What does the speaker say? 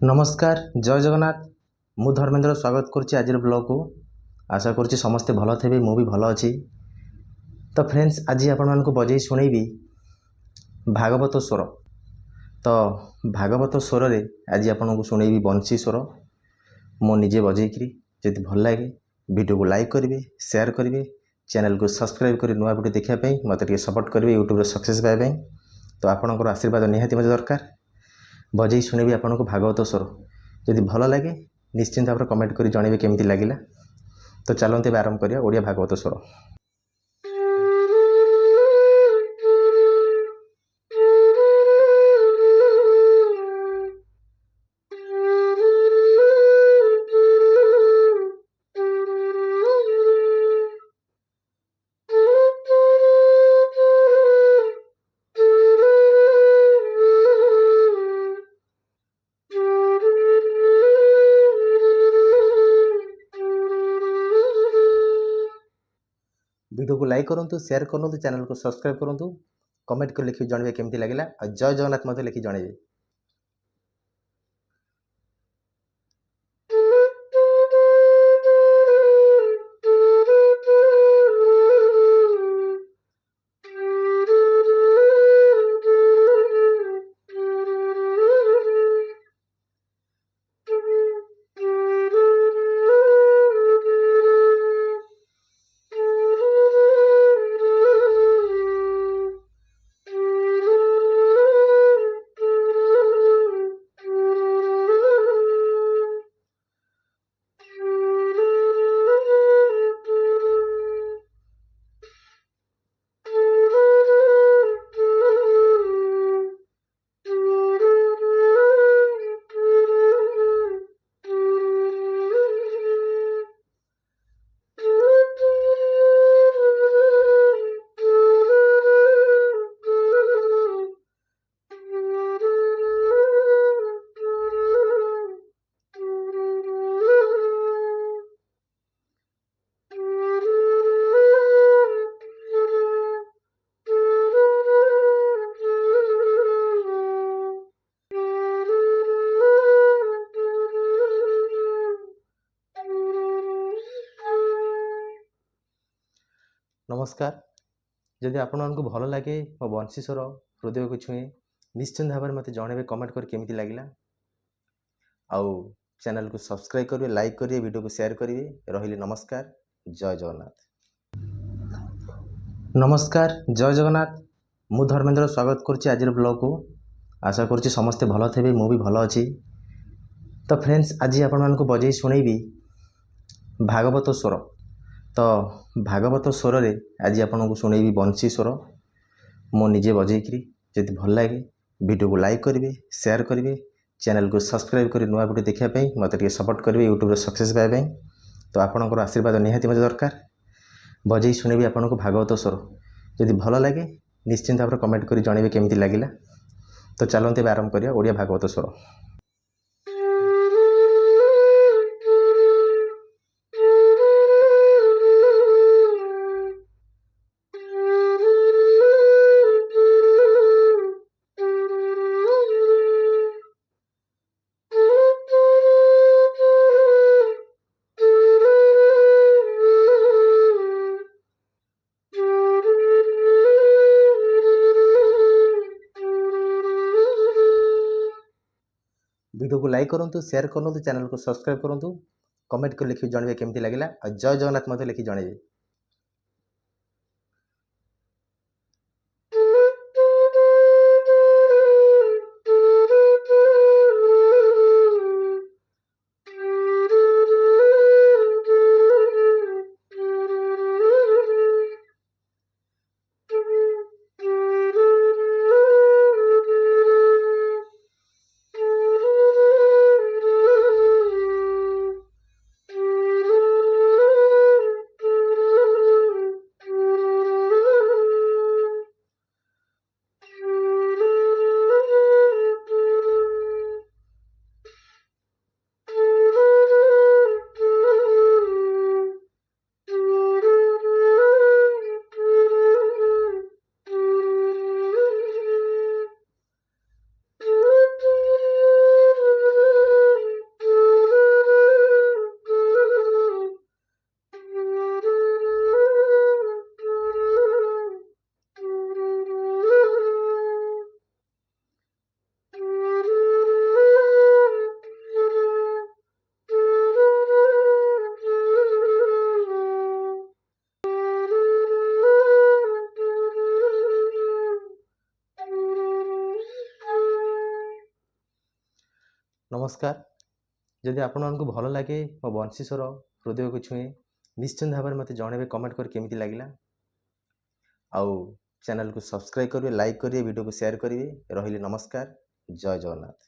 नमस्कार जय जगन्नाथ मु धर्मेंद्र स्वागत करुच्ची आज ब्लॉग को आशा करुच्ची समस्ते भल थे मु भी भल अच्छी। तो फ्रेंड्स आज आपण मानक बजे शुणेबी भागवत स्वर। तो भागवत स्वर रे आज आपन को शुणेबी बंशी स्वर मो निजे बजेकरी जदि भल लगे वीडियो को लाइक करेंगे शेयर करेंगे चैनल को सब्सक्राइब कर नुआ वीडियो देखापी मत सपोर्ट करेंगे यूट्यूब सक्सेस पाइबा। तो आपणकर आशीर्वाद निहाती मत दरकार बजे शुणेबी आपन को भागवत स्वर जदि भल लगे निश्चिंत भाव कमेंट कर जनइबे केमती लगिला। तो चलते आरंभ करिया ओडिया भागवत स्वर। वीडियो को लाइक करूँ शेयर करूँ चैनल को सब्सक्राइब करूँ कमेंट कर लिखि जनइबे केमती लगिला और जय जगन्नाथ मत लिखि जनइबे। नमस्कार जदि आपण मानक भल लगे मो बंशी स्वर हृदय को छुए निश्चिंत भाव में मत जनइबे कमेंट कर केमती लगिला। आउ चैनल को सब्सक्राइब करेंगे लाइक करेंगे वीडियो को शेयर करेंगे। रहिले नमस्कार जय जगन्नाथ। नमस्कार जय जगन्नाथ मु धर्मेंद्र स्वागत करुच्ची आज ब्लॉग को आशा करुच्ची समस्ते भल थे मु भी भल अच्छी। तो फ्रेंड्स आज आपण मानक बजे शुणेबी भागवत स्वर। तो भागवत स्वर रे आज आपन को शुणेबी बंशी स्वर मो निजे बजेकरी जदि भल लगे वीडियो को लाइक करेंगे शेयर करेंगे चैनल को सब्सक्राइब कर नुआ वीडियो देखापी मत सपोर्ट करेंगे यूट्यूब सक्सेस पाइबा। तो आपणकर आशीर्वाद निहाती मत दरकार बजे शुणेबी आपन को भागवत स्वर जदि भल लगे निश्चिंत भाव कमेंट कर जनइबे केमती लगिला। तो चलते आरंभ करिया ओडिया भागवत स्वर। वीडियो को लाइक करूँ शेयर करूँ चैनल को सब्सक्राइब करूँ कमेंट कर लिखि जनइबे केमती लगिला और जय जगन्नाथ मत लिखि जनइबे। ନମସ୍କାର। ଯଦି ଆପଣମାନଙ୍କୁ ଭଲ ଲାଗେ ମୋ ବଂଶୀ ସ୍ୱର ହୃଦୟକୁ ଛୁଏଁ ନିଶ୍ଚିନ୍ତ ଭାବରେ ମୋତେ ଜଣାଇବେ କମେଣ୍ଟ କରି କେମିତି ଲାଗିଲା। ଆଉ ଚ୍ୟାନେଲକୁ ସବସ୍କ୍ରାଇବ୍ କରିବେ, ଲାଇକ୍ କରିବେ, ଭିଡ଼ିଓକୁ ସେୟାର କରିବେ। ରହିଲି ନମସ୍କାର, ଜୟ ଜଗନ୍ନାଥ।